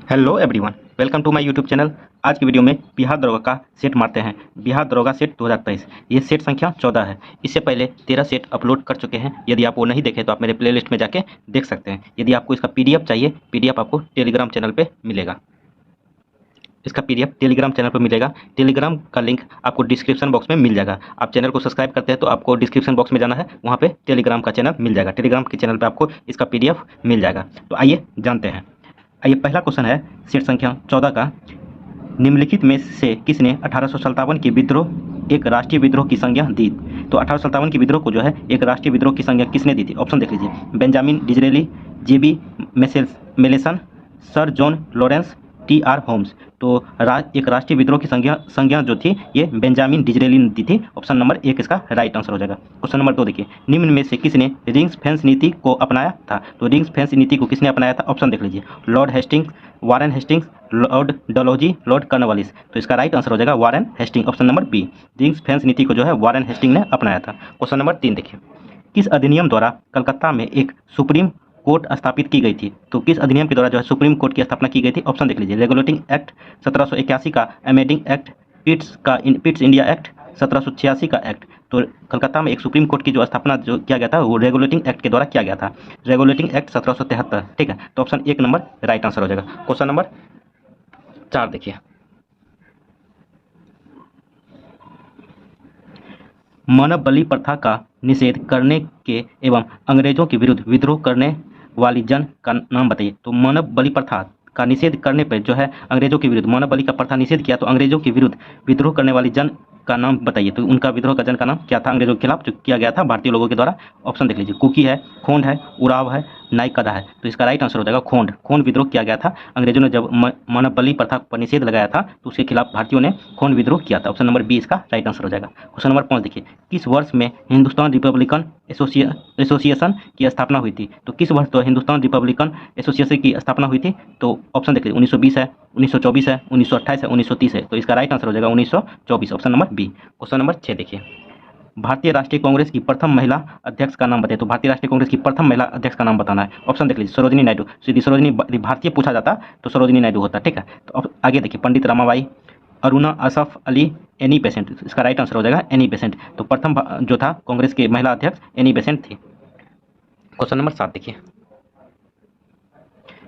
Hello everyone, welcome to my YouTube channel. आज की video में बिहार दरोगा का सेट मारते हैं। बिहार दरोगा सेट 2023, ये सेट संख्या 14 है। इससे पहले 13 सेट अपलोड कर चुके हैं। यदि आप वो नहीं देखे तो आप मेरे प्लेलिस्ट में जाके देख सकते हैं। यदि आपको इसका पीडीएफ चाहिए, पीडीएफ आपको टेलीग्राम चैनल पे मिलेगा। इसका पीडीएफ टेलीग्राम चैनल पर मिलेगा। टेलीग्राम का लिंक आपको डिस्क्रिप्शन बॉक्स में मिल जाएगा। आप चैनल को सब्सक्राइब करते हैं तो आपको डिस्क्रिप्शन बॉक्स में जाना है, वहाँ पे टेलीग्राम का चैनल मिल जाएगा। टेलीग्राम के चैनल पे आपको इसका पीडीएफ मिल जाएगा। तो आइए जानते हैं। आइए, पहला क्वेश्चन है सेट संख्या 14 का। निम्नलिखित में से किसने 1857 के विद्रोह एक राष्ट्रीय विद्रोह की संज्ञा दी? तो 1857 के विद्रोह को जो है एक राष्ट्रीय विद्रोह की संज्ञा किसने दी थी? ऑप्शन देख लीजिए। Benjamin Disraeli, J B Malleson, sir John Lawrence, T R. Holmes. तो एक राष्ट्रीय विद्रोह की संज्ञा जो थी ये बेंजामिन डिजरेली ने दी थी। ऑप्शन नंबर 1 इसका राइट आंसर हो जाएगा। क्वेश्चन नंबर 2 देखिए, निम्न में से किसने रिंग्स फेंस नीति को अपनाया था? तो रिंग्स फेंस नीति को किसने अपनाया था? ऑप्शन देख लीजिए। Lord Hastings, Warren Hastings, Lord Dalhousie, Lord Cornwallis. तो इसका राइट आंसर हो जाएगा Warren Hasting, option number B. Rings fence नीति को जो है वारेन हेस्टिंग ने अपनाया था। क्वेश्चन नंबर 3 देखिए, किस अधिनियम द्वारा कलकत्ता में एक सुप्रीम कोर्ट स्थापित की गई थी? तो किस अधिनियम के द्वारा जो है सुप्रीम कोर्ट की स्थापना की गई थी? ऑप्शन देख लीजिए। रेगुलेटिंग एक्ट 1781 का, amending act, Pitt's India act, 1786 का एक्ट। तो कलकत्ता में एक सुप्रीम कोर्ट की जो स्थापना जो किया गया था वो रेगुलेटिंग एक्ट के द्वारा किया गया था। रेगुलेटिंग एक्ट 1773, ठीक है। तो ऑप्शन 1 नंबर राइट आंसर हो जाएगा। क्वेश्चन नंबर 4 देखिए, मानव बलि प्रथा का निषेध करने के एवं अंग्रेजों के विरुद्ध विद्रोह करने वाली जन का नाम बताइए। तो मानव बलि प्रथा का निषेध करने पर जो है अंग्रेजों के विरुद्ध मानव बलि का प्रथा निषेध किया, तो अंग्रेजों के विरुद्ध विद्रोह करने वाली जन का नाम बताइए। तो उनका विद्रोह का जन का नाम क्या था अंग्रेजों के खिलाफ जो किया गया था भारतीय लोगों के द्वारा? ऑप्शन देख लीजिए। कुकी है, खोंड है, उराव है, नाइकदा है। तो इसका राइट आंसर हो जाएगा खोंड। खोंड विद्रोह किया गया था। अंग्रेजों ने जब मानव बलि प्रथा पर निषेध लगाया था तो उसके खिलाफ भारतीयों ने खोंड विद्रोह किया था। ऑप्शन नंबर बी इसका राइट आंसर हो जाएगा। क्वेश्चन नंबर 5 देखिए, किस वर्ष में हिंदुस्तान रिपब्लिकन एसोसिएशन की स्थापना हुई थी? तो किस वर्ष तो हिंदुस्तान रिपब्लिकन एसोसिएशन की स्थापना हुई थी? तो ऑप्शन देख लीजिए। 1920 है, 1924 है, 1928 है, 1930 है। तो इसका राइट आंसर हो जाएगा 1924, option number B. Question number 6 देखिए, भारतीय राष्ट्रीय कांग्रेस की प्रथम महिला अध्यक्ष का नाम बताइए। तो भारतीय राष्ट्रीय कांग्रेस की प्रथम महिला अध्यक्ष का नाम बताना है। ऑप्शन देख लीजिए। सरोजिनी नायडू। यदि सरोजिनी भारतीय पूछा जाता तो सरोजिनी नायडू होता, ठीक है। तो अब आगे देखिए, पंडित रमाबाई, अरुणा असफ अली, एनी बेसेंट। इसका राइट आंसर हो जाएगा एनी बेसेंट। तो प्रथम जो था कांग्रेस के महिला अध्यक्ष एनी बेसेंट थी। क्वेश्चन नंबर 7 देखिए,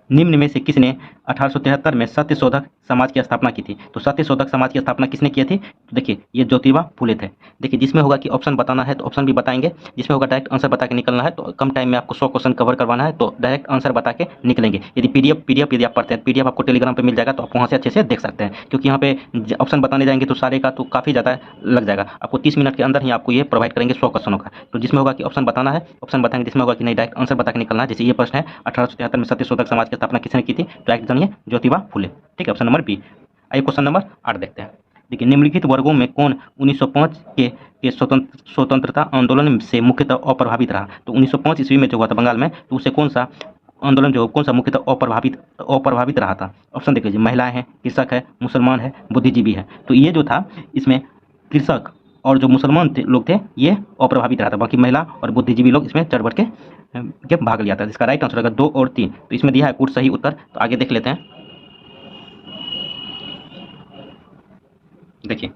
निम्न में से किसने 1873 में सत्यशोधक समाज की स्थापना की थी? तो सत्यशोधक समाज की स्थापना किसने की थी? तो देखिए ये ज्योतिबा फुले थे। देखिए जिसमें होगा कि ऑप्शन बताना है तो ऑप्शन भी बताएंगे, जिसमें होगा डायरेक्ट आंसर बता के निकलना है। तो कम टाइम में आपको 100 क्वेश्चन कवर करवाना है तो डायरेक्ट आंसर बता के निकलेंगे। यदि पीडीएफ यदि आप पढ़ते हैं, पीडीएफ आपको टेलीग्राम पर मिल जाएगा तो आप वहाँ से अच्छे से देख सकते हैं। क्योंकि यहाँ पे ऑप्शन बताने जाएंगे तो सारे का तो काफ़ी ज़्यादा लग जाएगा। आपको 30 मिनट के अंदर ही आपको ये प्रोवाइड करेंगे 100 क्वेश्चनों का। तो जिसमें होगा कि ऑप्शन बताना है ऑप्शन बताएंगे, जिसमें होगा कि नहीं डायरेक्ट आंसर बता के निकलना है। जैसे ये प्रश्न है 1873 में सत्यशोधक समाज की स्थापना किसने की थी? डायरेक्ट जानिए ज्योतिबा फुले, ठीक है। Option number B. आइए क्वेश्चन नंबर 8 देखते हैं। देखिए, निम्नलिखित वर्गों में कौन 1905 के स्वतंत्रता आंदोलन से मुख्यतः अप्रभावित रहा? तो 1905 ईस्वी में जो हुआ था बंगाल में, तो उससे कौन सा आंदोलन जो कौन सा मुख्यतः अप्रभावित रहा था? ऑप्शन देख लीजिए। महिलाएं हैं, कृषक है, मुसलमान है, बुद्धिजीवी है। तो ये जो था इसमें कृषक और जो मुसलमान लोग थे ये अप्रभावित रहा था। बाकी महिला और बुद्धिजीवी लोग इसमें चढ़ बढ़ के भाग लिया था। इसका राइट आंसर होगा 2 और 3। तो इसमें दिया है कुछ सही उत्तर, तो आगे देख लेते हैं। देखिए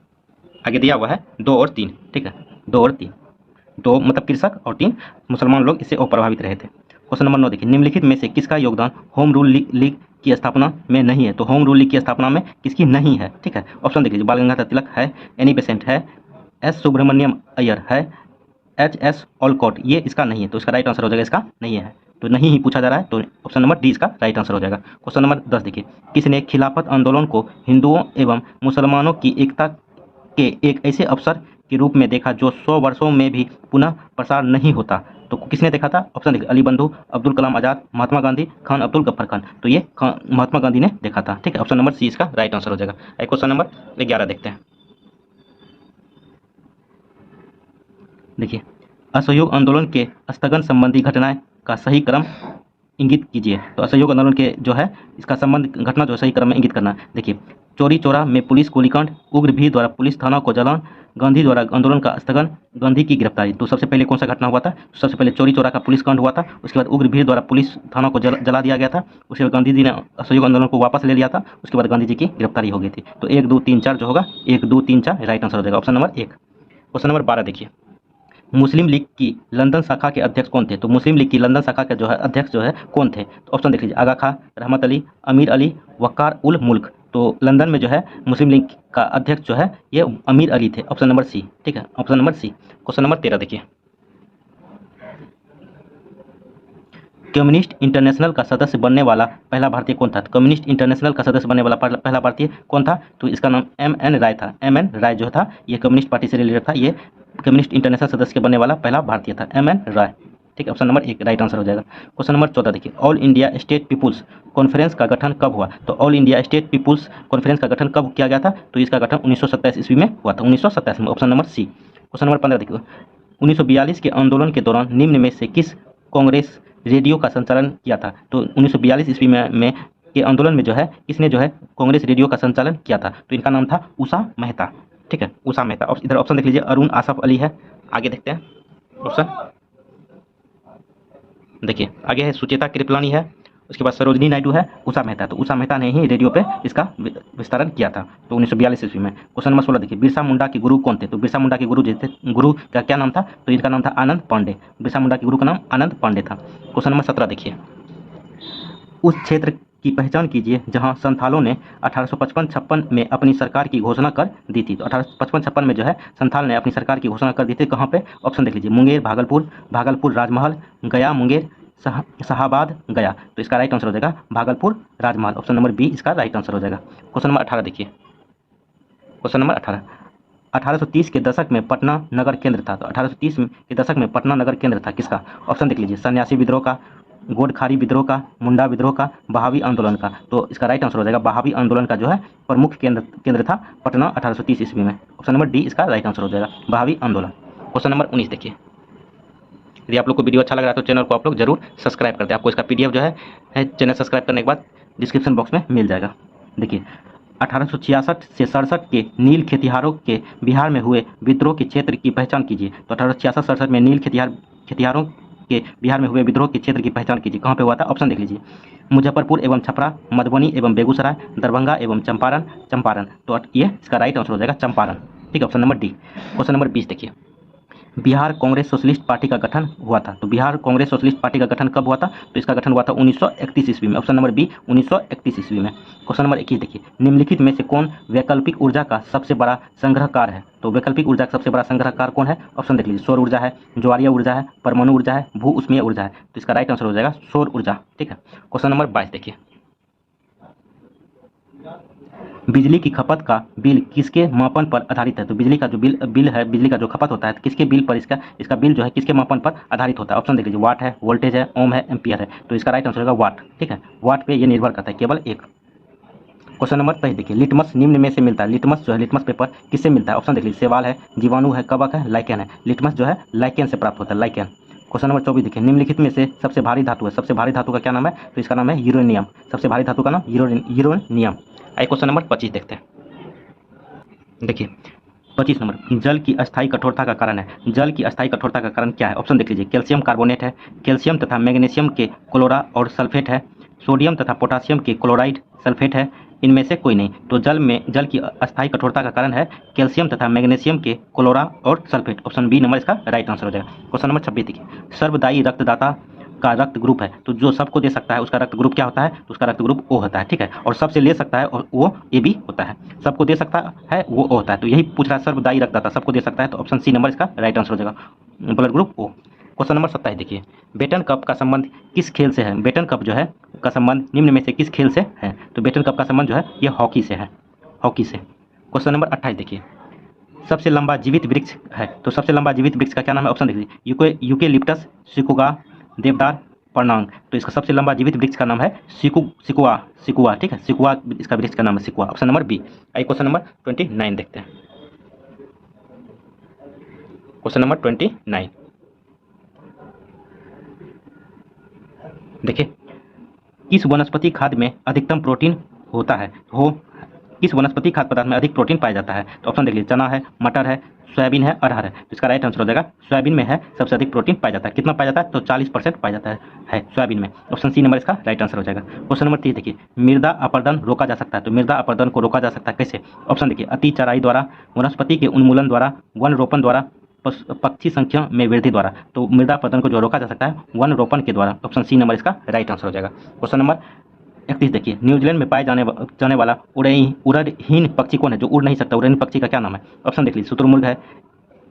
आगे दिया हुआ है 2 और 3, ठीक है। 2 और 3, 2 मतलब कृषक और 3 मुसलमान लोग इससे अप्रभावित रहे थे। क्वेश्चन नंबर 9 देखिए, निम्नलिखित में से किसका योगदान होम रूल लीग की स्थापना में नहीं है? तो होम रूल लीग की स्थापना में किसकी नहीं है, ठीक है। ऑप्शन देख लीजिए। बाल गंगाधर तिलक है, एनी बेसेंट है, एस सुब्रमण्यम अय्यर है, एच.एस. ऑलकॉट। ये इसका नहीं है, तो इसका राइट आंसर हो जाएगा इसका नहीं है। तो नहीं ही पूछा जा रहा है तो ऑप्शन नंबर डी इसका राइट आंसर हो जाएगा। क्वेश्चन नंबर 10 देखिए, किसने खिलाफत आंदोलन को हिंदुओं एवं मुसलमानों की एकता के एक ऐसे अवसर के रूप में देखा जो 100 वर्षों में भी पुनः प्रसार नहीं होता? तो किसने देखा था? ऑप्शन देखिए। अली बंधु, अब्दुल कलाम आज़ाद, महात्मा गांधी, खान अब्दुल गफ्फर खान। तो ये महात्मा गांधी ने देखा था, ठीक है। ऑप्शन नंबर सी इसका राइट आंसर हो जाएगा। क्वेश्चन नंबर 11 देखते हैं। देखिए, असहयोग आंदोलन के स्थगन संबंधी घटनाएं का सही क्रम इंगित कीजिए। तो असहयोग आंदोलन के जो है इसका संबंध घटना जो सही क्रम में इंगित करना है। देखिए, चोरी चौरा में पुलिस गोलीकांड, उग्र भीड़ द्वारा पुलिस थाना को जलान, गांधी द्वारा आंदोलन का स्थगन, गांधी की गिरफ्तारी। तो सबसे पहले कौन सा घटना हुआ था? सबसे पहले चोरी चौरा का पुलिस कांड हुआ था, उसके बाद उग्र भीड़ द्वारा पुलिस थाना को जला दिया गया था, उसके बाद गांधी जी ने असहयोग आंदोलन को वापस ले लिया था, उसके बाद गांधी जी की गिरफ्तारी हो गई थी। तो 1 2 3 4 जो होगा 1 2 3 4 राइट आंसर हो जाएगा, ऑप्शन नंबर 1। क्वेश्चन नंबर 12 देखिए, मुस्लिम लीग की लंदन शाखा के अध्यक्ष कौन थे? तो मुस्लिम लीग की लंदन शाखा के जो है अध्यक्ष जो है कौन थे? तो ऑप्शन देख लीजिए, आगा खां, रहमत अली, अमीर अली, वक़ार उल मुल्क। तो लंदन में जो है मुस्लिम लीग का अध्यक्ष जो है ये अमीर अली थे, ऑप्शन नंबर सी। ठीक है, option number C. Question number 13 देखिए, कम्युनिस्ट इंटरनेशनल का सदस्य बनने वाला पहला भारतीय कौन था? तो कम्युनिस्ट इंटरनेशनल का सदस्य बनने वाला पहला भारतीय कौन था? तो इसका नाम M.N. राय था। M.N. राय जो था ये कम्युनिस्ट पार्टी से रिलेटेड था, ये कम्युनिस्ट इंटरनेशनल सदस्य के बनने वाला पहला भारतीय था, M.N. राय। ठीक है, ऑप्शन नंबर 1 राइट आंसर हो जाएगा। क्वेश्चन नंबर 14 देखिए, All India State People's Conference का गठन कब हुआ? तो All India State People's Conference का गठन कब किया गया था? तो इसका गठन 1927 ईस्वी में हुआ था, 1927 में, option number C. Question number 15 देखिए, 1942 के आंदोलन के दौरान निम्न में से किस कांग्रेस रेडियो का संचालन किया था? तो 1942 ईस्वी में के आंदोलन में जो है किसने जो है कांग्रेस रेडियो का संचालन किया था? तो इनका नाम था उषा मेहता। ठीक है, उषा मेहता। इधर ऑप्शन देख लीजिए, अरुण आसफ अली है। आगे देखते हैं ऑप्शन, देखिए आगे है सुचेता कृपलानी है, उसके बाद सरोजनी नायडू है, उषा मेहता। तो उषा मेहता ने ही रेडियो पे इसका विस्तारण किया था, तो 1942 ईस्वी में। क्वेश्चन नंबर 16 देखिए, बिरसा मुंडा के गुरु कौन थे? तो बिरसा मुंडा के गुरु जो थे, गुरु का क्या नाम था? तो इनका नाम था आनंद पांडे। बिरसा मुंडा के गुरु का नाम आनंद पांडे था। क्वेश्चन नंबर 17 देखिए, उस क्षेत्र की पहचान कीजिए जहां संथालों ने 1855-56 में अपनी सरकार की घोषणा कर दी थी। तो 1855-56 में जो है संथाल ने अपनी सरकार की घोषणा कर दी थी, कहाँ पे? ऑप्शन देख लीजिए, मुंगेर, भागलपुर, भागलपुर राजमहल, गया, मुंगेर, शाहाबाद, गया। तो इसका राइट आंसर हो जाएगा भागलपुर राजमहल, ऑप्शन नंबर बी इसका राइट आंसर हो जाएगा। क्वेश्चन नंबर 18 देखिए, क्वेश्चन नंबर 18, 1830 के दशक में पटना नगर केंद्र था। तो 1830 के दशक में पटना नगर केंद्र था किसका? ऑप्शन देख लीजिए, सन्यासी विद्रोह का, गोडखारी विद्रोह का, मुंडा विद्रोह का, बहावी आंदोलन का। तो इसका राइट आंसर हो जाएगा बहावी आंदोलन का जो है प्रमुख केंद्र था पटना 1830 ईस्वी में, ऑप्शन नंबर डी इसका राइट आंसर हो जाएगा बहावी आंदोलन। क्वेश्चन नंबर 19 देखिए, यदि आप लोग को वीडियो अच्छा लग रहा है तो चैनल को आप लोग जरूर सब्सक्राइब कर दें। आपको इसका PDF जो है चैनल सब्सक्राइब करने के बाद डिस्क्रिप्शन बॉक्स में मिल जाएगा। देखिए, 1866 से 67 के नील खेतिहारों के बिहार में हुए विद्रोह के क्षेत्र की पहचान कीजिए। तो 1866-67 में नील खेतिहारों के बिहार में हुए विद्रोह के क्षेत्र की पहचान कीजिए, कहाँ पे हुआ था? ऑप्शन देख लीजिए, मुजफ्फरपुर एवं छपरा, मधुबनी एवं बेगूसराय, दरभंगा एवं चंपारण। तो ये इसका राइट आंसर हो जाएगा चंपारण। ठीक है, option number D. Question number 20 देखिए, बिहार कांग्रेस सोशलिस्ट पार्टी का गठन हुआ था। तो बिहार कांग्रेस सोशलिस्ट पार्टी का गठन कब हुआ था? तो इसका गठन हुआ था 1931 ईस्वी में, ऑप्शन नंबर बी 1931 ईस्वी में। क्वेश्चन नंबर 21 देखिए, निम्नलिखित में से कौन वैकल्पिक ऊर्जा का सबसे बड़ा संग्रहकार है? तो वैकल्पिक ऊर्जा का सबसे बड़ा संग्रहकार कौन है? ऑप्शन देख लीजिए, सौर ऊर्जा है, ज्वारीय ऊर्जा है, परमाणु ऊर्जा है, भू उष्मीय ऊर्जा है। तो इसका राइट आंसर हो जाएगा सौर ऊर्जा। ठीक है, क्वेश्चन नंबर 22 देखिए, बिजली की खपत का बिल किसके मापन पर आधारित है? तो बिजली का जो बिल है, बिजली का जो खपत होता है, तो किसके बिल पर इसका बिल जो है किसके मापन पर आधारित होता है? ऑप्शन देख लीजिए, वाट है, वोल्टेज है, ओम है, एम्पियर है। तो इसका राइट आंसर होगा वाट। ठीक है, वाट पे ये निर्भर करता है, केवल एक। क्वेश्चन नंबर 23 देखिए, लिटमस निम्न में से मिलता है। लिटमस जो है, लिटमस पेपर किससे मिलता है? ऑप्शन देख लीजिए, सेवाल है, जीवाणु है, कवक है, लाइकेन है। लिटमस जो है लाइकेन से प्राप्त होता है, लाइकेन। क्वेश्चन नंबर 24 देखिए, निम्नलिखित में से सबसे भारी धातु है। सबसे भारी धातु का क्या नाम है? तो इसका नाम है यूरेनियम। सबसे भारी धातु का नाम यूरेनियम। आइए क्वेश्चन नंबर 25 देखते हैं। देखिए 25 नंबर, जल की अस्थायी कठोरता का कारण है। जल की अस्थायी कठोरता का कारण क्या है? ऑप्शन देख लीजिए, कैल्शियम कार्बोनेट है, कैल्शियम तथा मैग्नीशियम के क्लोरा और सल्फेट है, सोडियम तथा पोटासियम के क्लोराइड सल्फेट है, इनमें से कोई नहीं। तो जल की अस्थायी कठोरता का कारण है कैल्शियम तथा मैग्नीशियम के क्लोरा और सल्फेट, ऑप्शन बी नंबर इसका राइट आंसर हो जाएगा। क्वेश्चन नंबर 26 देखिए, सर्वदायी रक्तदाता का रक्त ग्रुप है। तो जो सबको दे सकता है उसका रक्त ग्रुप क्या होता है? तो उसका रक्त ग्रुप O होता है। ठीक है, और सबसे ले सकता है और वो AB होता है। सबको दे सकता है वो O होता है। तो यही पूछ रहा है, सर्वदायी रक्तदाता सबको दे सकता है, तो ऑप्शन सी नंबर इसका राइट आंसर हो जाएगा, blood group O। Question number 27 देखिए, बेटन कप का संबंध किस खेल से है? बेटन कप जो है का संबंध निम्न में से किस खेल से है? तो बेटन कप का संबंध जो है ये हॉकी से है, हॉकी से। क्वेश्चन नंबर 28 देखिए, सबसे लंबा जीवित वृक्ष है। तो सबसे लंबा जीवित वृक्ष का क्या नाम है? ऑप्शन देखिए, यूकेलिप्टस, सिकुगा, देवदार, परनांग। तो इसका सबसे लंबा जीवित वृक्ष का नाम है सिकुआ। ठीक है, सिकुआ इसका वृक्ष का नाम है, सिकुआ, ऑप्शन नंबर बी। आइए क्वेश्चन नंबर 29 देखते हैं। क्वेश्चन नंबर 29 देखिए, किस वनस्पति खाद्य में अधिकतम प्रोटीन होता है? किस वनस्पति खाद्य पदार्थ में अधिक प्रोटीन पाया जाता है? तो ऑप्शन देख लीजिए, चना है, मटर है, सोयाबीन है, अरहर है। तो इसका राइट आंसर हो जाएगा सोयाबीन में है सबसे अधिक प्रोटीन पाया जाता है। कितना पाया जाता है? तो 40% पाया जाता है सोयाबीन में। ऑप्शन सी नंबर इसका राइट आंसर हो जाएगा। क्वेश्चन नंबर 30 देखिए, मृदा अपरदन रोका जा सकता है। तो मृदा अपरदन को रोका जा सकता है कैसे? ऑप्शन देखिए, अति चराई द्वारा, वनस्पति के उन्मूलन द्वारा, वन रोपण द्वारा, पक्षी संख्या में वृद्धि द्वारा। तो मृदा अपरदन को जो रोका जा सकता है वन रोपण के द्वारा। ऑप्शन सी नंबर इसका राइट आंसर हो जाएगा। क्वेश्चन नंबर 31 देखिए, न्यूजीलैंड में पाए जाने वाला उड़हीन पक्षी कौन है जो उड़ नहीं सकता? उड़हीन पक्षी का क्या नाम है? ऑप्शन देख लीजिए, शुतुरमुर्ग है,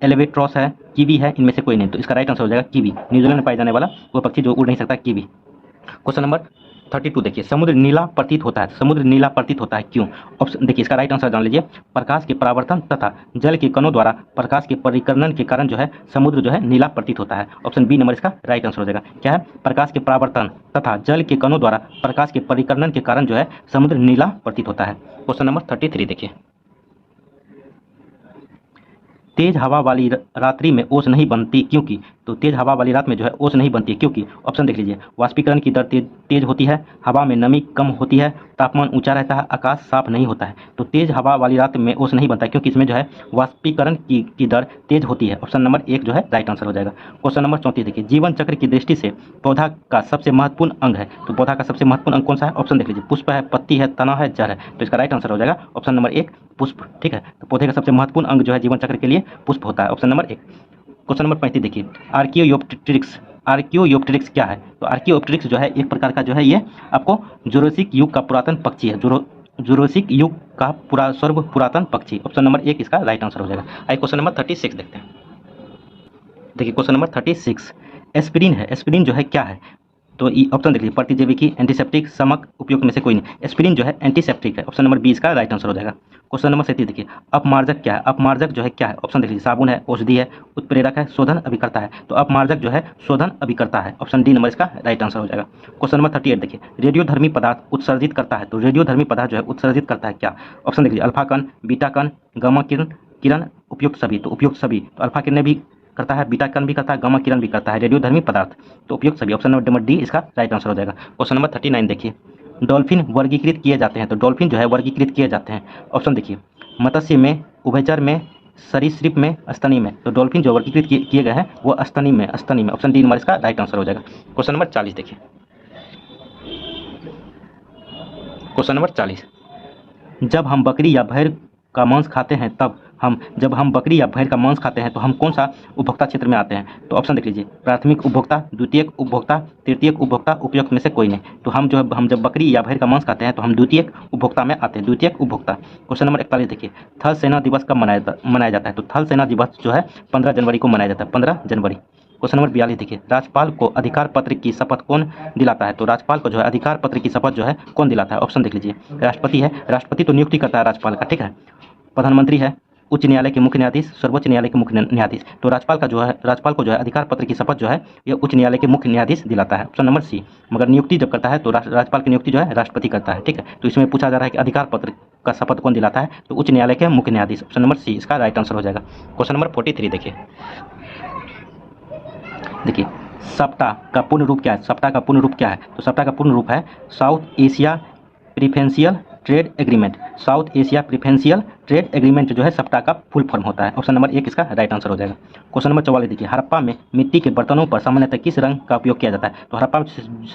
एलिवेट्रॉस है, कीवी है, इनमें से कोई नहीं। तो इसका राइट आंसर हो जाएगा कीवी। न्यूजीलैंड में पाए जाने वाला वो पक्षी जो उड़ नहीं सकता, कीवी। क्वेश्चन नंबर 32 देखिए, समुद्र नीला प्रतीत होता है। समुद्र नीला प्रतीत होता है क्यों? ऑप्शन देखिए, इसका राइट आंसर जान लीजिए, प्रकाश के परावर्तन तथा जल के कणों द्वारा प्रकाश के परिकर्णन के कारण जो है समुद्र जो है नीला प्रतीत होता है। ऑप्शन बी नंबर इसका राइट आंसर हो जाएगा। क्या है? प्रकाश के परावर्तन तथा जल के कणों द्वारा प्रकाश के परिकर्णन के कारण जो है समुद्र नीला प्रतीत होता है। क्वेश्चन नंबर 33 देखिए, तेज हवा वाली रात्रि में ओस नहीं बनती क्योंकि? तो तेज हवा वाली रात में जो है ओस नहीं बनती है क्योंकि? ऑप्शन देख लीजिए, वाष्पीकरण की दर तेज होती है, हवा में नमी कम होती है, तापमान ऊंचा रहता है, आकाश साफ नहीं होता है। तो तेज हवा वाली रात में ओस नहीं बनता है क्योंकि इसमें जो है वाष्पीकरण की दर तेज होती है। ऑप्शन नंबर 1 जो है राइट आंसर हो जाएगा। क्वेश्चन नंबर 34 देखिए, जीवन चक्र की दृष्टि से पौधा का सबसे महत्वपूर्ण अंग है। तो पौधा का सबसे महत्वपूर्ण अंग कौन सा है? ऑप्शन देख लीजिए, पुष्प है, पत्ती है, तना है, जड़ है। तो इसका राइट आंसर हो जाएगा ऑप्शन नंबर 1 पुष्प। ठीक है, तो पौधे का सबसे महत्वपूर्ण अंग जो है जीवन चक्र के लिए पुष्प होता है। Option number 1। क्वेश्चन नंबर 35 देखिए, आर्कियोप्टेरिक्स क्या है? तो आर्कियोप्टेरिक्स जो है एक प्रकार का जो है ये आपको जुरासिक युग का पुरातन पक्षी है। जुरासिक युग का सर्व पुरातन पक्षी। ऑप्शन नंबर 1 इसका राइट आंसर हो जाएगा। आइए क्वेश्चन नंबर 36 देखते हैं। देखिए क्वेश्चन नंबर 36, एस्पिरिन है। एस्पिरिन जो है क्या है? तो ऑप्शन देख लीजिए, प्रतिजैविकी, एंटीसेप्टिक, समक, उपयुक्त में से कोई नहीं। एस्पिरिन जो है एंटीसेप्टिक है। ऑप्शन नंबर 20 का राइट आंसर हो जाएगा। क्वेश्चन नंबर 37 देखिए, अपमार्जक क्या है? अपमार्जक जो है क्या है? ऑप्शन देख लीजिए, साबुन है, औषधि है, उत्प्रेरक है, शोधन अभिकर्ता है। तो अपमार्जक जो है शोधन अभिकर्ता है। ऑप्शन डी नंबर इसका राइट आंसर हो जाएगा। क्वेश्चन नंबर 38 देखिए, रेडियोधर्मी पदार्थ उत्सर्जित करता है। तो रेडियोधर्मी पदार्थ जो है उत्सर्जित करता है क्या? ऑप्शन देख लीजिए, अल्फा कण, बीटा कण, गामा किरण, उपयुक्त सभी। तो उपयुक्त सभी, तो अल्फा किरण भी करता है, बीटा कण भी करता है, गामा किरण भी करता है, रेडियोधर्मी पदार्थ। तो उपयुक्त सभी, ऑप्शन नंबर डी इसका राइट आंसर हो जाएगा। क्वेश्चन नंबर 39 देखिए, डॉल्फिन वर्गीकृत किए जाते हैं। तो डॉल्फिन जो है वर्गीकृत किए जाते हैं। ऑप्शन देखिए, मत्स्य में, उभयचर में, सरीसृप में, स्तनी में। तो डॉल्फिन जो वर्गीकृत किए गए हैं वो स्तनी में। ऑप्शन डी नंबर इसका राइट आंसर हो जाएगा। क्वेश्चन नंबर 40 देखिए, क्वेश्चन नंबर 40, जब हम बकरी या भेड़ का मांस खाते हैं जब हम बकरी या भेड़ का मांस खाते हैं तो हम कौन सा उपभोक्ता क्षेत्र में आते हैं? तो ऑप्शन देख लीजिए, प्राथमिक उपभोक्ता, द्वितीयक उपभोक्ता, तृतीयक उपभोक्ता, उपयुक्त में से कोई नहीं। तो हम जब बकरी या भेड़ का मांस खाते हैं तो हम द्वितीयक उपभोक्ता में आते हैं, द्वितीयक उपभोक्ता। क्वेश्चन नंबर 41 देखिए, थल सेना दिवस कब मनाया जाता है? तो थल सेना दिवस जो है 15 जनवरी को मनाया जाता है, 15 जनवरी। क्वेश्चन नंबर 42 देखिए, राज्यपाल को अधिकार पत्र की शपथ कौन दिलाता है? तो राज्यपाल को जो है अधिकार पत्र की शपथ जो है कौन दिलाता है? ऑप्शन देख लीजिए, राष्ट्रपति है, राष्ट्रपति तो नियुक्ति करता है राज्यपाल का, ठीक है। प्रधानमंत्री है, उच्च न्यायालय के मुख्य न्यायाधीश, सर्वोच्च न्यायालय के मुख्य न्यायाधीश। तो राज्यपाल को जो है अधिकार पत्र की शपथ जो है ये उच्च न्यायालय के मुख्य न्यायाधीश दिलाता है। Option number C. मगर नियुक्ति जब करता है तो राज्यपाल की नियुक्ति जो है राष्ट्रपति करता है, ठीक है। तो इसमें पूछा जा रहा है कि अधिकार पत्र का शपथ कौन दिलाता है? तो उच्च न्यायालय के मुख्य न्यायाधीश। ऑप्शन नंबर सी इसका राइट आंसर हो जाएगा। क्वेश्चन नंबर 43 देखिए, सप्ताह का पूर्ण रूप क्या है? सप्ताह का पूर्ण रूप क्या है? तो सप्ताह का पूर्ण रूप है south Asia preferential trade agreement. South Asia preferential trade agreement जो है सप्ताह का फुल फॉर्म होता है। ऑप्शन नंबर 1 इसका राइट आंसर हो जाएगा। क्वेश्चन नंबर 44 देखिए, हड़प्पा में मिट्टी के बर्तनों पर सामान्यतः किस रंग का उपयोग किया जाता है? तो हड़प्पा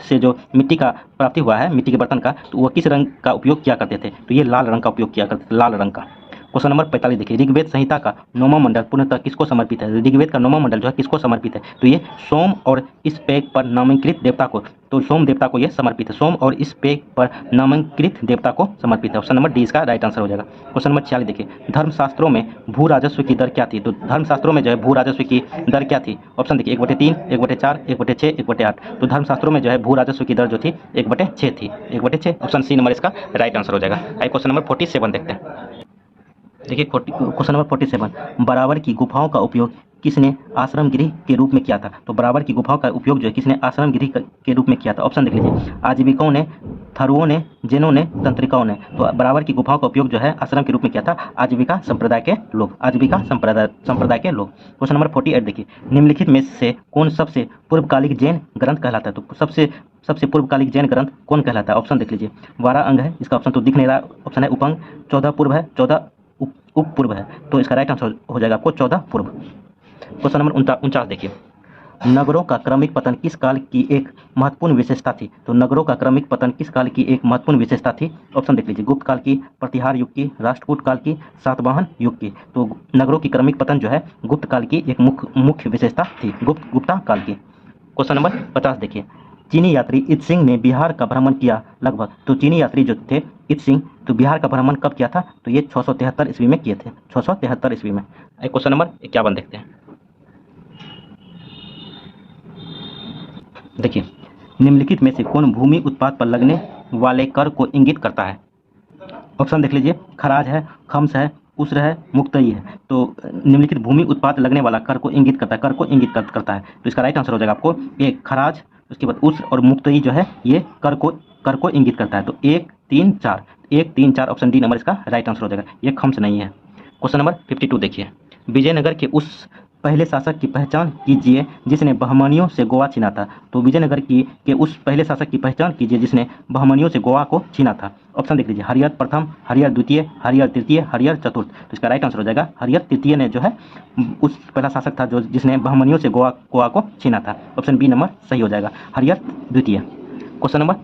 से जो मिट्टी का प्राप्ति हुआ है, मिट्टी के बर्तन का, तो वो किस रंग का उपयोग किया करते थे? तो ये लाल रंग का उपयोग किया करते थे, लाल रंग का। क्वेश्चन नंबर 45 देखिए, ऋग्वेद संहिता का 9वां मंडल पूर्णतः किसको समर्पित है? ऋग्वेद का 9वां मंडल जो है किसको समर्पित है? तो ये सोम और इस पेग पर नामांकित देवता को, तो सोम देवता को ये समर्पित है। सोम और इस पेग पर नामांकित देवता को समर्पित है। ऑप्शन नंबर डी इसका राइट आंसर हो जाएगा। क्वेश्चन नंबर 46 देखिए, धर्मशास्त्रों में भू राजस्व की दर क्या थी? तो धर्मशास्त्रों में जो है भू राजस्व की दर क्या थी? ऑप्शन देखिए, 1/3, 1/4, 1/6, 1/8। तो धर्मशास्त्रों में जो है भू राजस्व की दर जो थी 1/6 थी, 1/6। ऑप्शन सी नंबर इसका राइट आंसर हो जाएगा। आइए क्वेश्चन नंबर 47 देखते हैं। देखिए क्वेश्चन नंबर 47, बराबर की गुफाओं का उपयोग किसने आश्रम गृह के रूप में किया था? तो बराबर की गुफाओं का उपयोग जो है किसने आश्रम गृह के रूप में किया था? ऑप्शन देख लीजिए। आजीविकाओं ने, थरुओं ने, जैनों ने, तंत्रिकाओं ने। तो बराबर की गुफाओं का उपयोग जो है आश्रम के रूप में किया था आजीविका संप्रदाय के लोग, आजीविका संप्रदाय के लोग। क्वेश्चन नंबर 48 देखिए, निम्नलिखित में से कौन सबसे पूर्वकालिक जैन ग्रंथ कहलाता है? तो सबसे पूर्वकालिक जैन ग्रंथ कौन कहलाता है? ऑप्शन देख लीजिए। 12 अंग है, इसका ऑप्शन तो दिख नहीं रहा, ऑप्शन है उपंग। 14 पूर्व है, 14 उप पूर्व है। तो इसका राइट आंसर हो जाएगा आपको 14 पूर्व। क्वेश्चन नंबर 49 देखिए, नगरों का क्रमिक पतन किस काल की एक महत्वपूर्ण विशेषता थी? तो नगरों का क्रमिक पतन किस काल की एक महत्वपूर्ण विशेषता थी? ऑप्शन देख लीजिए। गुप्त काल की, प्रतिहार युग की, राष्ट्रकूट काल की, सातवाहन युग की। तो नगरों की क्रमिक पतन जो है गुप्त काल की एक मुख्य विशेषता थी, गुप्ता काल की। क्वेश्चन नंबर 50 देखिए, चीनी यात्री इत्सिंग ने बिहार का भ्रमण किया लगभग। तो चीनी यात्री जो थे इत्सिंग, तो बिहार का भ्रमण कब किया था? तो ये 673 ईस्वी में किए थे, 673 ईस्वी में। क्वेश्चन नंबर 51 देखते हैं। देखिए, निम्नलिखित में से कौन भूमि उत्पाद पर लगने वाले कर को इंगित करता है? ऑप्शन देख लीजिए। खराज है, खम्स है, उस्र है, मुक्तई है। तो निम्नलिखित भूमि उत्पाद लगने वाला कर को इंगित करता है, कर को इंगित करता है। तो इसका राइट आंसर हो जाएगा आपको एक खराज, उसके बाद उस्र और मुक्तई जो है ये कर को इंगित करता है। तो 1, 3, 4, 1, 3, 4 ऑप्शन डी नंबर इसका राइट आंसर हो जाएगा। ये खम्स नहीं है। क्वेश्चन नंबर 52 देखिए, विजयनगर के उस पहले शासक की पहचान कीजिए जिसने बहमनियों से गोवा छीना था। तो विजयनगर के उस पहले शासक की पहचान कीजिए जिसने बहमनियों से गोवा को छीना था। ऑप्शन देख लीजिए। हरिहर प्रथम, हरिहर द्वितीय, हरिहर तृतीय, हरिहर चतुर्थ। तो इसका राइट आंसर हो जाएगा हरिहर तृतीय ने जो है उस पहला शासक था जो जिसने बहमनियों से गोवा को छीना था। ऑप्शन बी नंबर सही हो जाएगा, हरिहर द्वितीय। क्वेश्चन नंबर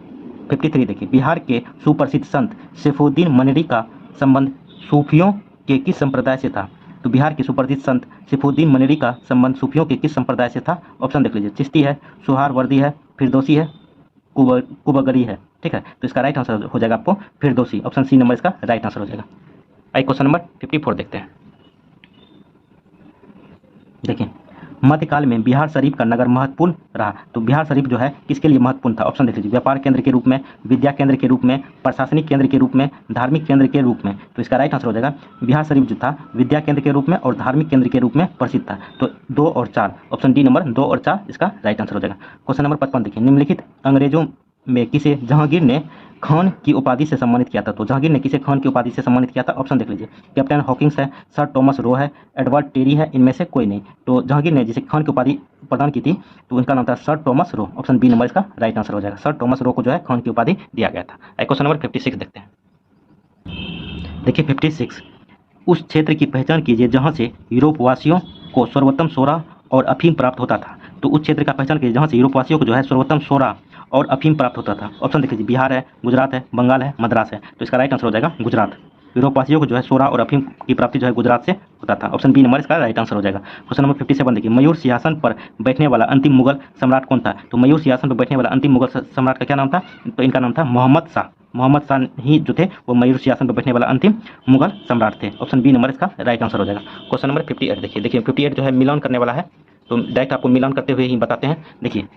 53 देखिए, बिहार के सुप्रसिद्ध संत सैफुद्दीन मनरी का संबंध सूफियों के किस संप्रदाय से था? तो बिहार के सुप्रसिद्ध संत सैफुद्दीन मनरी का संबंध सूफियों के किस संप्रदाय से था? ऑप्शन देख लीजिए। चिश्ती है, सुहारवर्दी है, फिरदौसी है, कुबगरी है। ठीक है, तो इसका राइट आंसर हो जाएगा आपको फिरदौसी। ऑप्शन सी नंबर इसका राइट आंसर हो जाएगा। आइए क्वेश्चन नंबर 54 देखते हैं। देखिए, मध्यकाल में बिहार शरीफ का नगर महत्वपूर्ण रहा। तो बिहार शरीफ जो है किसके लिए महत्वपूर्ण था? ऑप्शन देख लीजिए। व्यापार केंद्र के रूप में, विद्या केंद्र के रूप में, प्रशासनिक केंद्र के रूप में, धार्मिक केंद्र के रूप में। तो इसका राइट आंसर हो जाएगा बिहार शरीफ जो था विद्या केंद्र के रूप में और धार्मिक केंद्र के रूप में प्रसिद्ध था। तो 2 और 4 ऑप्शन डी नंबर 2 और 4 इसका राइट आंसर हो जाएगा। क्वेश्चन नंबर 55 देखिए, निम्नलिखित अंग्रेजों में किसे जहांगीर ने खान की उपाधि से सम्मानित किया था? तो जहांगीर ने किसे खान की उपाधि से सम्मानित किया था? ऑप्शन देख लीजिए। कैप्टन हॉकिंस है, सर टॉमस रो है, एडवर्ड टेरी है, इनमें से कोई नहीं। तो जहांगीर ने जिसे खान की उपाधि प्रदान की थी तो उनका नाम था sir Thomas Roe. Option B number इसका राइट आंसर हो जाएगा। सर टॉमस रो को जो है खान की उपाधि दिया गया था। क्वेश्चन नंबर 56 देखते हैं। देखिए 56, उस क्षेत्र की पहचान कीजिए जहाँ से यूरोपवासियों को सर्वोत्तम सोरा और अफीम प्राप्त होता था। तो उस क्षेत्र का पहचान कीजिए जहाँ से यूरोपवासियों को जो है सर्वोत्तम सोरा और अफीम प्राप्त होता था। ऑप्शन देख लीजिए। बिहार है, गुजरात है, बंगाल है, मद्रास है। तो इसका राइट आंसर हो जाएगा गुजरात। यूरोपवासियों को जो है सोरा और अफीम की प्राप्ति जो है गुजरात से होता था। ऑप्शन बी नंबर इसका राइट आंसर हो जाएगा। क्वेश्चन नंबर 57 देखिए, मयूर सिंहासन पर बैठने वाला अंतिम मुगल सम्राट कौन था? तो मयूर सिंहासन पर बैठने वाला अंतिम मुगल सम्राट का क्या नाम था? तो इनका नाम था मोहम्मद शाह। मोहम्मद शाह ही जो थे वो मयूर सिंहासन पर बैठने वाला अंतिम मुगल सम्राट थे। ऑप्शन बी नंबर इसका राइट आंसर हो जाएगा। क्वेश्चन नंबर 58 देखिए 58 जो है मिलान करने वाला है। तो डायरेक्ट आपको मिलान करते हुए ही बताते हैं। देखिए,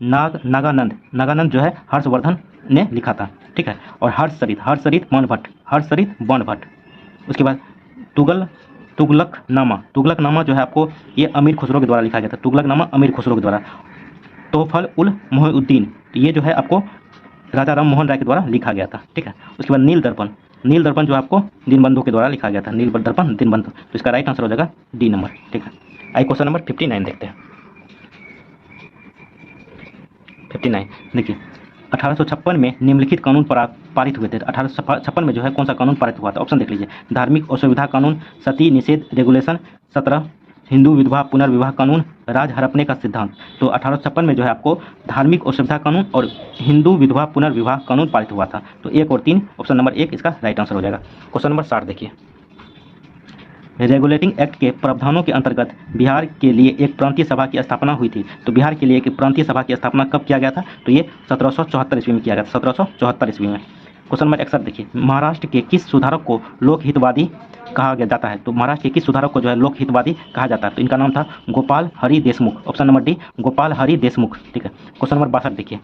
नागानंद जो है हर्षवर्धन ने लिखा था। ठीक है, और हर्षचरित बाणभट्ट। उसके बाद तुगलकनामा जो है आपको ये अमीर खुसरो के द्वारा लिखा गया था। तुगलकनामा अमीर खुसरो के द्वारा। तोहफल उल मोहिउद्दीन ये जो है आपको राजा राम मोहन राय के द्वारा लिखा गया था। ठीक है, उसके बाद नील दर्पण जो आपको दीनबंधु के द्वारा लिखा गया था। नील दर्पण दीनबंधु। तो इसका राइट आंसर हो जाएगा डी नंबर। ठीक है, आइए क्वेश्चन नंबर 59 देखते हैं। 59 देखिए, 1856 में निम्नलिखित कानून पारित हुए थे। 1856 में जो है कौन सा कानून पारित हुआ था? ऑप्शन देख लीजिए। धार्मिक असुविधा कानून, सती निषेध रेगुलेशन 17, हिंदू विधवा पुनर्विवाह कानून, राज हड़पने का सिद्धांत। तो 1856 में जो है आपको धार्मिक असुविधा कानून और हिंदू विधवा पुनर्विवाह कानून पारित हुआ था। तो 1 और 3 ऑप्शन नंबर 1 इसका राइट आंसर हो जाएगा। क्वेश्चन नंबर 60 देखिए, रेगुलेटिंग एक्ट के प्रावधानों के अंतर्गत बिहार के लिए एक प्रांतीय सभा की स्थापना हुई थी। तो बिहार के लिए एक प्रांतीय सभा की स्थापना कब किया गया था? तो ये 1774 ईस्वी में किया गया था। 1774 ईस्वी में। क्वेश्चन नंबर 61 देखिए, महाराष्ट्र के किस सुधारक को लोकहितवादी कहा जाता है? तो महाराष्ट्र के किस सुधारक को जो है लोकहितवादी कहा जाता है? तो इनका नाम था Gopal Hari Deshmukh. Option number D Gopal Hari Deshmukh. ठीक है, क्वेश्चन नंबर 62 देखिए,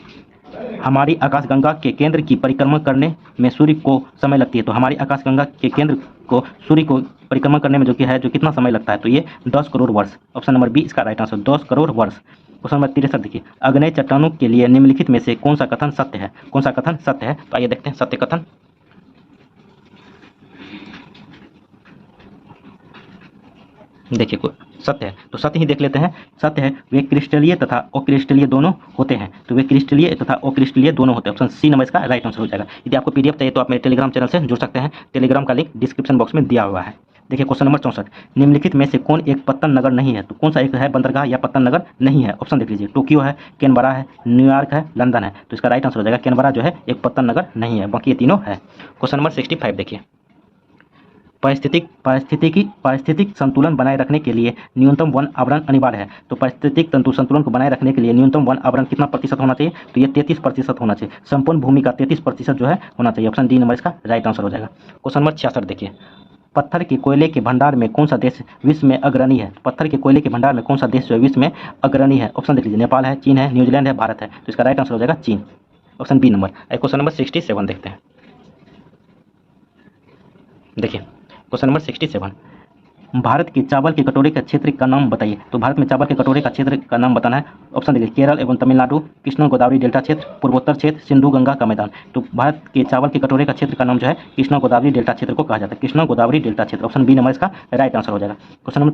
हमारी आकाशगंगा के केंद्र की परिक्रमा करने में सूर्य को समय लगती है। तो हमारी आकाशगंगा के केंद्र को सूर्य को परिक्रमण करने में जो कि है जो कितना समय लगता है, तो ये 10 करोड़ वर्ष। ऑप्शन नंबर बी इसका राइट आंसर 10 करोड़ वर्ष। क्वेश्चन नंबर 63 देखिए, अग्नेय चट्टानों के लिए निम्नलिखित में से कौन सा कथन सत्य है? कौन सा कथन सत्य है? तो आइए देखते हैं सत्य कथन। देखिए सत्य है तो सत्य ही देख लेते हैं। सत्य है वे क्रिस्टलीय तथा अक्रिस्टलीय दोनों होते हैं, तो वे क्रिस्टलीय तथा अक्रिस्टलीय दोनों होते हैं। ऑप्शन सी नंबर इसका राइट आंसर हो जाएगा। यदि आपको पीडीएफ चाहिए तो आप मेरे टेलीग्राम चैनल से जुड़ सकते हैं, टेलीग्राम का लिंक डिस्क्रिप्शन बॉक्स में दिया हुआ है। देखिए क्वेश्चन नंबर 64, निम्नलिखित में से कौन एक पत्तन नगर नहीं है? तो कौन सा एक है बंदरगाह या पत्तन नगर नहीं है? ऑप्शन देख लीजिए, टोक्यो है, कैनबरा है, न्यूयॉर्क है, लंदन है। तो इसका राइट आंसर हो जाएगा कैनबरा जो है एक पत्तन नगर नहीं है, बाकी ये तीनों है। क्वेश्चन नंबर 65 देखिए, पारिस्थितिक संतुलन बनाए रखने के लिए न्यूनतम वन आवरण अनिवार्य है। तो पारिस्थितिक तंतु संतुलन को बनाए रखने के लिए न्यूनतम वन आवरण कितना प्रतिशत होना चाहिए? तो ये 33% होना चाहिए। संपूर्ण भूमि का 33% जो है होना चाहिए। ऑप्शन डी नंबर इसका राइट आंसर हो जाएगा। क्वेश्चन नंबर 66 देखिए, पत्थर के कोयले के भंडार में कौन सा देश विश्व में अग्रणी है? पत्थर के कोयले के भंडार में कौन सा देश जो है विश्व में अग्रणी है? ऑप्शन देख लीजिए, नेपाल है, चीन है, न्यूजीलैंड है, भारत है। तो इसका राइट आंसर हो जाएगा चीन। Option B number. Question number 67 देखते हैं। देखिए क्वेश्चन नंबर 67, भारत के चावल के कटोरे का क्षेत्र का नाम बताइए। तो भारत में चावल के कटोरे का क्षेत्र का नाम बताना है। ऑप्शन देखिए, केरल एवं तमिलनाडु, कृष्णा गोदावरी डेल्टा क्षेत्र, पूर्वोत्तर क्षेत्र, सिंधु गंगा का मैदान। तो भारत के चावल के कटोरे का क्षेत्र का नाम जो है कृष्णा गोदावरी डेल्टा क्षेत्र को कहा जाता है। कृष्णा गोदावरी डेल्टा क्षेत्र। ऑप्शन बी नंबर इसका राइट आंसर हो जाएगा। क्वेश्चन नंबर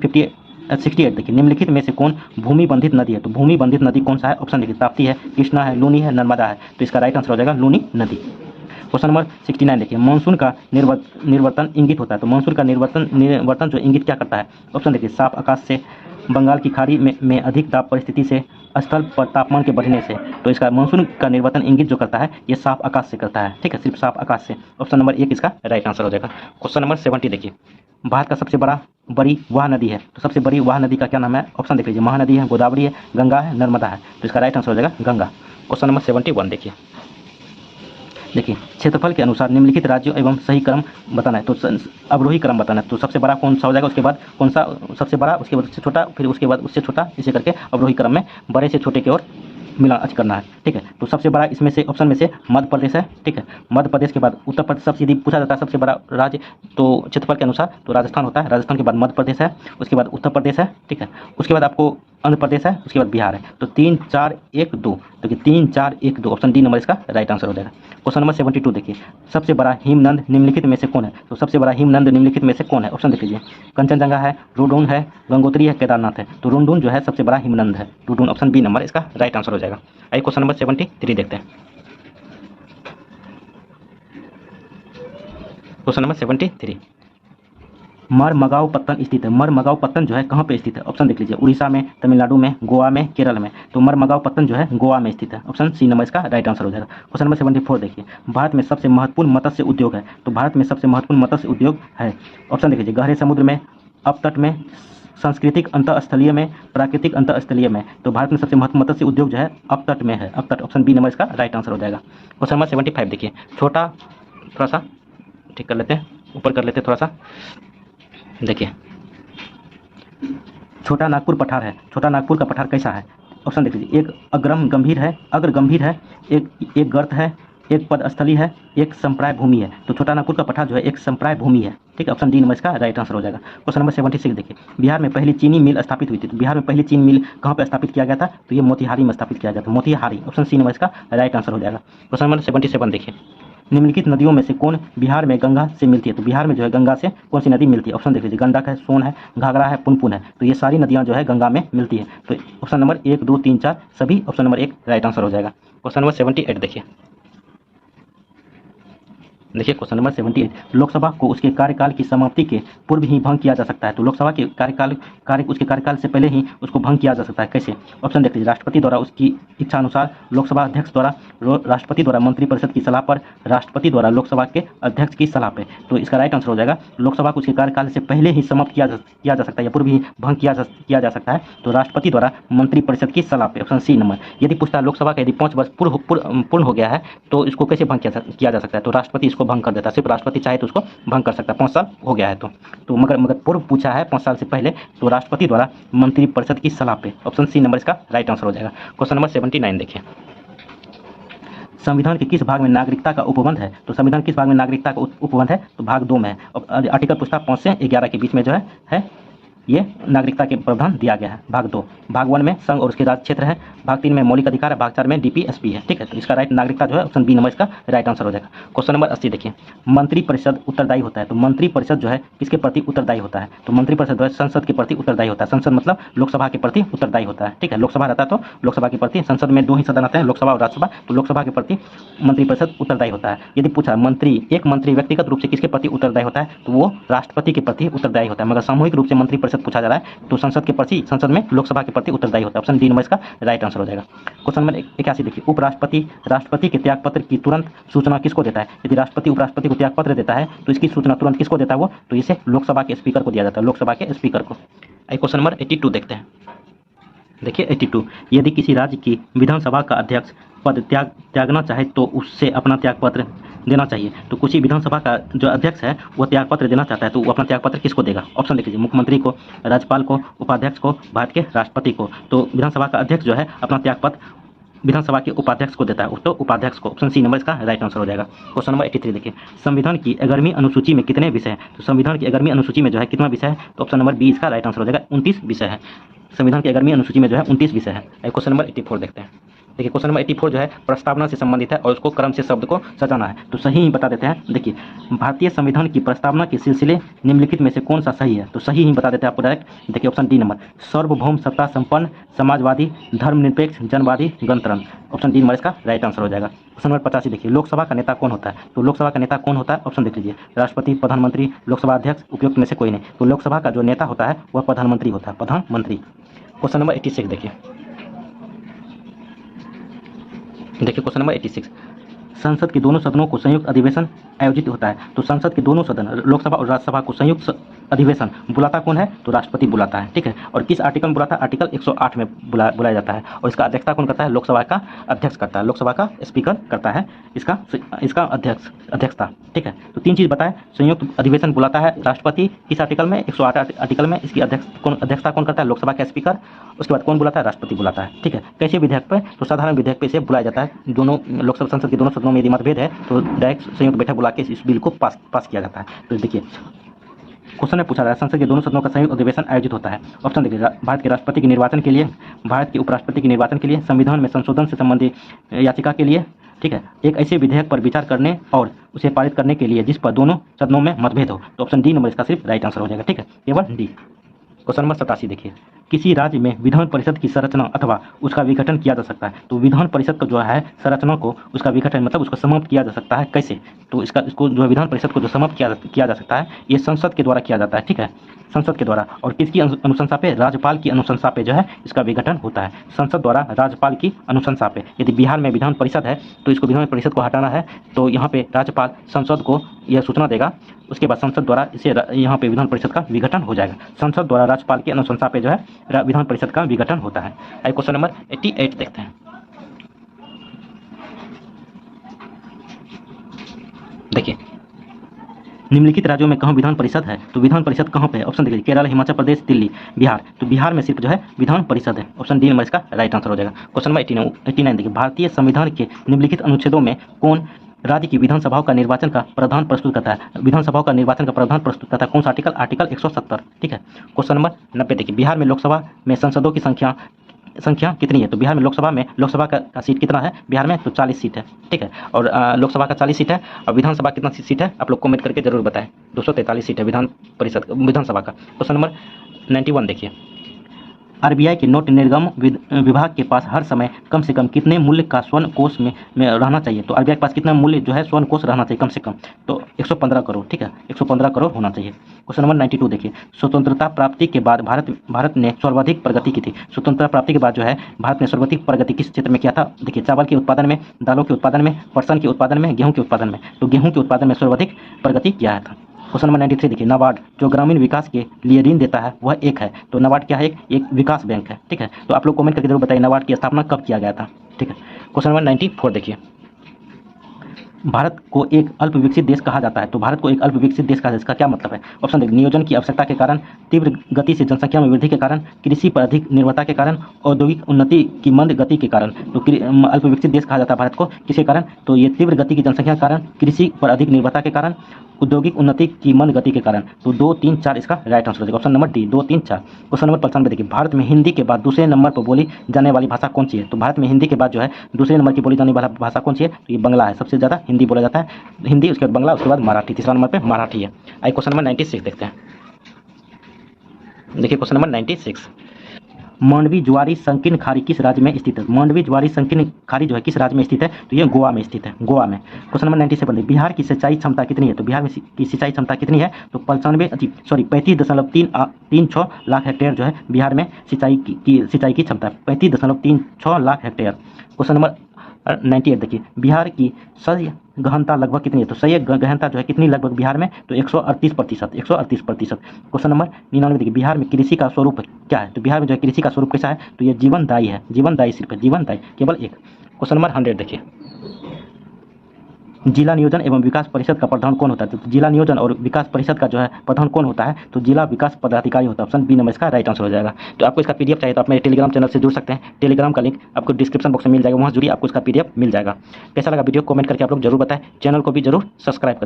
68 देखिए, निम्नलिखित में से कौन भूमि बंधित नदी है? तो भूमि बंधित नदी कौन सा है? ऑप्शन देखिए, ताप्ती है, कृष्णा है, लूनी है, नर्मदा है। तो इसका राइट आंसर हो जाएगा लूनी नदी। क्वेश्चन नंबर 69 देखिए, मानसून का निर्वर्तन इंगित होता है। तो मानसून का निर्वर्तन जो इंगित क्या करता है? ऑप्शन देखिए, साफ आकाश से, बंगाल की खाड़ी में अधिक दाब परिस्थिति से, स्थल पर तापमान के बढ़ने से। तो इसका मानसून का निर्वर्तन इंगित जो करता है ये साफ आकाश से करता है। ठीक है, सिर्फ साफ आकाश से। ऑप्शन नंबर 1 इसका राइट आंसर हो जाएगा। क्वेश्चन नंबर 70 देखिए, भारत का सबसे बड़ी वह नदी है। तो सबसे बड़ी वह नदी का क्या नाम है? ऑप्शन देख लीजिए, महानदी है, गोदावरी है, गंगा है, नर्मदा है। तो इसका राइट आंसर हो जाएगा गंगा। क्वेश्चन नंबर 71 देखिए, क्षेत्रफल के अनुसार निम्नलिखित राज्यों एवं सही क्रम बताना है। तो अवरोही क्रम बताना है। तो सबसे बड़ा कौन सा हो जाएगा, उसके बाद कौन सा सबसे बड़ा, उसके बाद उससे छोटा, फिर उसके बाद उससे छोटा, इसे करके अवरोही क्रम में बड़े से छोटे की ओर मिलान करना है। ठीक है, तो सबसे बड़ा इसमें से ऑप्शन में से मध्य प्रदेश है। ठीक है, मध्य प्रदेश के बाद उत्तर प्रदेश। सबसे यदि पूछा जाता है सबसे बड़ा राज्य तो क्षेत्रफल के अनुसार तो राजस्थान होता है। राजस्थान के बाद मध्य प्रदेश है, उसके बाद उत्तर प्रदेश है। ठीक है, उसके बाद आपको आंध्र प्रदेश है, उसके बाद बिहार है। तो 3 4 1 2, तो 3 4 1 2 ऑप्शन डी नंबर इसका राइट आंसर हो जाएगा। क्वेश्चन नंबर 72 देखिए, सबसे बड़ा हिमनद निम्नलिखित में से कौन है? तो सबसे बड़ा हिमनद निम्नलिखित में से कौन है? ऑप्शन देख लीजिए, कंचनजंगा है, रुडुन है, गंगोत्री है, केदारनाथ है। तो रुडुन जो है सबसे बड़ा हिमनद है, रुडुन। ऑप्शन बी नंबर इसका राइट आंसर हो जाएगा। आइए क्वेश्चन नंबर 73 देखते हैं। क्वेश्चन नंबर 73, मरमगाओ पत्तन स्थित है। मरमगाओ पत्तन जो है कहाँ पे स्थित है? ऑप्शन देख लीजिए, उड़ीसा में, तमिलनाडु में, गोवा में, केरल में। तो मरमगाओ पत्तन जो है गोवा में स्थित है। ऑप्शन सी नंबर इसका राइट आंसर हो जाएगा। क्वेश्चन नंबर 74 देखिए, भारत में सबसे महत्वपूर्ण मत्स्य उद्योग है। तो भारत में सबसे महत्वपूर्ण मत्स्य उद्योग है। ऑप्शन देख लीजिए, गहरे समुद्र में, अपतट में, सांस्कृतिक अंतःस्थलीय में, प्राकृतिक अंतःस्थलीय में। तो भारत में सबसे महत्वपूर्ण मत्स्य उद्योग जो है अपतट में है, अपतट। ऑप्शन बी नंबर इसका राइट आंसर हो जाएगा। क्वेश्चन नंबर 75 देखिए, छोटा, थोड़ा सा ठीक कर लेते हैं, ऊपर कर लेते हैं थोड़ा सा। देखिए, छोटा नागपुर पठार है। छोटा नागपुर का पठार कैसा है? ऑप्शन देख लीजिए, एक अग्र गंभीर है, एक गर्त है, एक पदस्थली है, एक संप्राय भूमि है। तो छोटा नागपुर का पठार जो है एक संप्राय भूमि है। ठीक है, ऑप्शन डी नंबर इसका राइट आंसर हो जाएगा। क्वेश्चन नंबर 76 देखिए, बिहार में पहली चीनी मिल स्थापित हुई थी। तो बिहार में पहली चीनी मिल कहाँ पर स्थापित किया गया था? तो ये मोतिहारी में स्थापित किया गया था, मोतिहारी। ऑप्शन सी नंबर इसका राइट आंसर हो जाएगा। क्वेश्चन नंबर 77 देखिए, निम्नलिखित नदियों में से कौन बिहार में गंगा से मिलती है? तो बिहार में जो है गंगा से कौन सी नदी मिलती है? ऑप्शन देख लीजिए, गंडक है, सोन है, घाघरा है, पुनपुन है। तो ये सारी नदियां जो है गंगा में मिलती है। तो ऑप्शन नंबर 1 2 3 4 सभी ऑप्शन नंबर 1 राइट आंसर हो जाएगा। क्वेश्चन नंबर 78 देखिए, क्वेश्चन नंबर 78, लोकसभा को उसके कार्यकाल की समाप्ति के पूर्व ही भंग किया जा सकता है। तो लोकसभा के उसके कार्यकाल से पहले ही उसको भंग किया जा सकता है। कैसे? ऑप्शन देख लीजिए, राष्ट्रपति द्वारा उसकी इच्छा अनुसार, लोकसभा अध्यक्ष द्वारा, राष्ट्रपति द्वारा मंत्रिपरिषद की सलाह पर, राष्ट्रपति द्वारा लोकसभा के अध्यक्ष की सलाह पर। तो इसका राइट आंसर हो जाएगा, लोकसभा को उसके कार्यकाल से पहले ही समाप्त किया जा सकता है या पूर्व ही भंग किया जा सकता है। तो राष्ट्रपति द्वारा मंत्रिपरिषद की सलाह पर। Option C number. यदि पूछता है लोकसभा का यदि 5 वर्ष पूर्ण हो गया है तो इसको कैसे भंग किया जा सकता है? तो राष्ट्रपति इसको भंग कर देता है। सिर्फ राष्ट्रपति चाहे तो उसको भंग कर सकता है, 5 साल हो गया है तो मगर पूर्व पूछा है 5 साल से पहले, तो राष्ट्रपति द्वारा मंत्रिपरिषद की सलाह पे। ऑप्शन सी नंबर इसका राइट आंसर हो जाएगा। क्वेश्चन नंबर 79 देखिए, संविधान के किस भाग में नागरिकता का उपबंध है? तो संविधान किस भाग में नागरिकता का उपबंध है? तो भाग 2 में है। और आर्टिकल पूछता 5 से 11 के बीच में जो है ये नागरिकता के प्रावधान दिया गया है। भाग 2, भाग 1 में संघ और उसके राज्य क्षेत्र है, भाग 3 में मौलिक अधिकार है, भाग 4 में डीपीएसपी है। ठीक है, तो इसका राइट नागरिकता जो है ऑप्शन बी नंबर इसका राइट आंसर हो जाएगा। क्वेश्चन नंबर 80 देखिए, मंत्रिपरिषद उत्तरदायी होता है। तो मंत्रिपरिषद जो है किसके प्रति उत्तरदायी होता है? तो मंत्रिपरिषद जो है संसद के प्रति उत्तरदायी होता है। संसद मतलब लोकसभा के प्रति उत्तरदायी होता है। ठीक है, लोकसभा रहता है तो लोकसभा के प्रति, संसद में 2 ही सदन आते हैं, लोकसभा और राज्यसभा, तो लोकसभा के प्रति मंत्रिपरिषद उत्तरदायी होता है। यदि पूछा एक मंत्री व्यक्तिगत रूप से किसके प्रति उत्तरदायी होता है? तो वो राष्ट्रपति के प्रति उत्तरदायी होता है। मगर सामूहिक रूप से मंत्रिपरिषद पूछा जा रहा है तो संसद के प्रति, संसद में लोकसभा के प्रति उत्तरदायी होता है। ऑप्शन डी नंबर इसका राइट आंसर हो जाएगा। क्वेश्चन नंबर 81 देखिए, उपराष्ट्रपति राष्ट्रपति के त्यागपत्र की तुरंत सूचना किसको देता है? यदि राष्ट्रपति उपराष्ट्रपति को त्यागपत्र देता है तो इसकी सूचना तुरंत किसको देता है? वो तो इसे लोकसभा के स्पीकर को दिया जाता है, लोकसभा के स्पीकर को। क्वेश्चन नंबर 82 देखते हैं। देखिए 82, यदि किसी राज्य की विधानसभा का अध्यक्ष पद त्यागना चाहे तो उससे अपना त्यागपत्र देना चाहिए। तो कुछ ही विधानसभा का जो अध्यक्ष है वो त्यागपत्र देना चाहता है तो वो अपना त्यागपत्र किसको देगा? ऑप्शन देख लीजिए, मुख्यमंत्री को, राज्यपाल को, उपाध्यक्ष को, भारत के राष्ट्रपति को। तो विधानसभा का अध्यक्ष जो है अपना त्यागपत्र विधानसभा के उपाध्यक्ष को देता है, तो उपाध्यक्ष को। ऑप्शन सी नंबर इसका राइट आंसर हो जाएगा। क्वेश्चन नंबर 83 देखिए, संविधान की 11वीं अनुसूची में कितने विषय हैं? तो संविधान की 11वीं अनुसूची में जो है कितना विषय है? तो ऑप्शन नंबर बी इसका राइट आंसर हो जाएगा, 29 विषय है। संविधान की 11वीं अनुसूची में जो है 29 विषय है। क्वेश्चन नंबर 84 देखते हैं। देखिए क्वेश्चन नंबर 84 जो है प्रस्तावना से संबंधित है और उसको क्रम से शब्द को सजाना है, तो सही ही बता देते हैं। देखिए, भारतीय संविधान की प्रस्तावना के सिलसिले निम्नलिखित में से कौन सा सही है? तो सही ही बता देते हैं आपको डायरेक्ट। देखिए ऑप्शन डी नंबर, सार्वभौम सत्ता संपन्न, समाजवादी, धर्मनिरपेक्ष, जनवादी, गणतंत्र। ऑप्शन डी नंबर इसका राइट आंसर हो जाएगा। क्वेश्चन नंबर 85 देखिए, लोकसभा का नेता कौन होता है? तो लोकसभा का नेता कौन होता है? ऑप्शन देख लीजिए, राष्ट्रपति, प्रधानमंत्री, लोकसभा अध्यक्ष, उपयुक्त में से कोई नहीं। तो लोकसभा का जो नेता होता है वह प्रधानमंत्री होता है, प्रधानमंत्री। क्वेश्चन नंबर 86 देखिए, क्वेश्चन नंबर 86, संसद के दोनों सदनों को संयुक्त अधिवेशन आयोजित होता है। तो संसद के दोनों सदन, लोकसभा और राज्यसभा को संयुक्त अधिवेशन बुलाता कौन है? तो राष्ट्रपति बुलाता है। ठीक है, और किस आर्टिकल में बुलाता है? आर्टिकल 108 में बुलाया जाता है। और इसका अध्यक्षता कौन करता है? लोकसभा का अध्यक्ष करता है, लोकसभा का स्पीकर करता है इसका अध्यक्षता। ठीक है, तो 3 चीज़ बताएं। संयुक्त अधिवेशन बुलाता है राष्ट्रपति, किस आर्टिकल में? 108 आर्टिकल में। इसकी अध्यक्षता कौन करता है? लोकसभा का स्पीकर। उसके बाद कौन बुलाता है? राष्ट्रपति बुलाता है। ठीक है, कैसे विधेयक पे? तो साधारण विधेयक पे इसे बुलाया जाता है। दोनों लोकसभा संसद के दोनों सदनों में यदि मतभेद है तो डायरेक्ट संयुक्त बैठक बुला के इस बिल को पास किया जाता है। तो देखिए क्वेश्चन में पूछा जा रहा है, संसद के दोनों सदनों का संयुक्त अधिवेशन आयोजित होता है। ऑप्शन देखिए, भारत के राष्ट्रपति के निर्वाचन के लिए, भारत के उपराष्ट्रपति के निर्वाचन के लिए, संविधान में संशोधन से संबंधित याचिका के लिए। ठीक है, एक ऐसे विधेयक पर विचार करने और उसे पारित करने के लिए जिस पर दोनों सदनों में मतभेद हो। तो ऑप्शन डी नंबर इसका सिर्फ राइट आंसर हो जाएगा। ठीक है, केवल डी। क्वेश्चन नंबर 87 देखिए, किसी राज्य में विधान परिषद की संरचना अथवा उसका विघटन किया जा सकता है। तो विधान परिषद का जो है संरचना को, उसका विघटन मतलब उसको समाप्त किया जा सकता है। कैसे? तो इसको जो विधान परिषद को जो समाप्त किया जा सकता है ये संसद के द्वारा किया जाता है। ठीक है, संसद के द्वारा। और किसकी अनुशंसा पे? राज्यपाल की अनुशंसा पे जो है इसका विघटन होता है, संसद द्वारा राज्यपाल की अनुशंसा पे। यदि बिहार में विधान परिषद है तो इसको विधान परिषद को हटाना है तो यहाँ पे राज्यपाल संसद को यह सूचना देगा, उसके बाद संसद द्वारा इसे यहाँ पे विधान परिषद का विघटन हो जाएगा। संसद द्वारा राज्यपाल की अनुशंसा पे जो है विधान परिषद का विघटन होता है। क्वेश्चन नंबर 88 देखते हैं। देखिए, निम्नलिखित राज्यों में कहाँ विधान परिषद है? तो विधान परिषद कहाँ पे है? ऑप्शन देखिए, केरल, हिमाचल प्रदेश, दिल्ली, बिहार। तो बिहार में सिर्फ जो है विधान परिषद है। ऑप्शन डी नंबर इसका राइट आंसर हो जाएगा। क्वेश्चन नंबर 89 देखिए, भारतीय संविधान के निम्नलिखित अनुच्छेदों में कौन राज्य की विधानसभाओं का निर्वाचन का प्रावधान प्रस्तुत करता है? विधानसभाओं का निर्वाचन का प्रावधान प्रस्तुत करता है कौन सा आर्टिकल? आर्टिकल 170। ठीक है, क्वेश्चन नंबर 90 देखिए, बिहार में लोकसभा में सांसदों की संख्या कितनी है? तो बिहार में लोकसभा का सीट कितना है बिहार में? तो 40 सीट है। ठीक है, और लोकसभा का 40 सीट है और विधानसभा कितना सीट है आप लोग कमेंट करके जरूर बताएं। 243 सीट है विधानसभा का। क्वेश्चन नंबर 91 देखिए, आरबीआई के नोट निर्गम विभाग के पास हर समय कम से कम कितने मूल्य का स्वर्ण कोष में रहना चाहिए? तो आरबीआई के पास कितना मूल्य जो है स्वर्ण कोष रहना चाहिए कम से कम? तो 115 करोड़। ठीक है, 115 करोड़ होना चाहिए। क्वेश्चन नंबर 92 देखिए, स्वतंत्रता प्राप्ति के बाद भारत ने सर्वाधिक प्रगति की थी। स्वतंत्रता प्राप्ति के बाद जो है भारत ने सर्वाधिक प्रगति किस क्षेत्र में किया था? देखिए, चावल के उत्पादन में, दालों के उत्पादन में, पटसन के उत्पादन में, गेहूं के उत्पादन में। तो गेहूं के उत्पादन में सर्वाधिक प्रगति किया था। क्वेश्चन नंबर 93 देखिए, नाबार्ड जो ग्रामीण विकास के लिए ऋण देता है वह एक है। तो नाबार्ड क्या है? एक विकास बैंक है। ठीक है, तो आप लोग कमेंट करके जरूर बताइए नाबार्ड की स्थापना कब किया गया था। ठीक है, क्वेश्चन नंबर 94 देखिए, भारत को एक अल्प विकसित देश कहा जाता है। तो भारत को एक अल्प विकसित देश कहा जाता है, इसका क्या मतलब है? ऑप्शन देखिए, नियोजन की आवश्यकता के कारण, तीव्र गति से जनसंख्या में वृद्धि के कारण, कृषि पर अधिक निर्भरता के कारण, औद्योगिक उन्नति की मंद गति के कारण। तो अल्प विकसित देश कहा जाता है भारत को किसके कारण? तो ये तीव्र गति की जनसंख्या के कारण, कृषि पर अधिक निर्भरता के कारण, औद्योगिक उन्नति की मंद गति के कारण। तो 2, 3, 4 इसका राइट आंसर हो जाएगा। Option number D, 2, 3, 4। Question number 95 देखिए, भारत में हिंदी के बाद दूसरे नंबर पर बोली जाने वाली भाषा कौन सी है? तो भारत में हिंदी के बाद जो है दूसरे नंबर की बोली जाने वाली भाषा कौन सी है? तो ये बंगला है। सबसे ज़्यादा हिंदी बोला जाता है, हिंदी, उसके बाद बंगला, उसके बाद मराठी, तीसरा नंबर पे मराठी है। आइए क्वेश्चन नंबर 96 देखते हैं। देखिए क्वेश्चन नंबर 96, मांडवी ज्वारी संकीर्ण खाड़ी किस राज्य में स्थित है? मांडवी ज्वारी संकीर्ण खाड़ी जो है किस राज्य में स्थित है? तो ये गोवा में स्थित है, गोवा में। क्वेश्चन नंबर 97, बिहार की सिंचाई क्षमता कितनी है? तो बिहार में की सिंचाई क्षमता कितनी है? तो 35.36 लाख हेक्टेयर जो है बिहार में सिंचाई की क्षमता, 35.36 लाख हेक्टेयर। क्वेश्चन नंबर 98 देखिए, बिहार की सही गहनता लगभग कितनी है? तो सही गहनता जो है कितनी लगभग बिहार में? तो 138%, 138%। क्वेश्चन नंबर 99 देखिए, बिहार में कृषि का स्वरूप क्या है? तो बिहार में जो है कृषि का स्वरूप कैसा है? तो ये जीवनदायी है, जीवनदायी सिर्फ है, जीवनदायी केवल एक। क्वेश्चन नंबर 100 देखिए, जिला नियोजन एवं विकास परिषद का प्रधान कौन होता है? तो जिला नियोजन और विकास परिषद का जो है प्रधान कौन होता है? तो जिला विकास पदाधिकारी होता है। ऑप्शन बी नंबर इसका राइट आंसर हो जाएगा। तो आपको इसका पीडीएफ चाहिए तो आप मेरे टेलीग्राम चैनल से जुड़ सकते हैं। टेलीग्राम का लिंक आपको डिस्क्रिप्शन बॉक्स में मिल जाएगा, वहाँ जुड़िए, आपको इसका पीडीएफ मिल जाएगा। कैसा लगा वीडियो कमेंट करके आप लोग जरूर बताएं। चैनल को भी जरूर सब्सक्राइब कर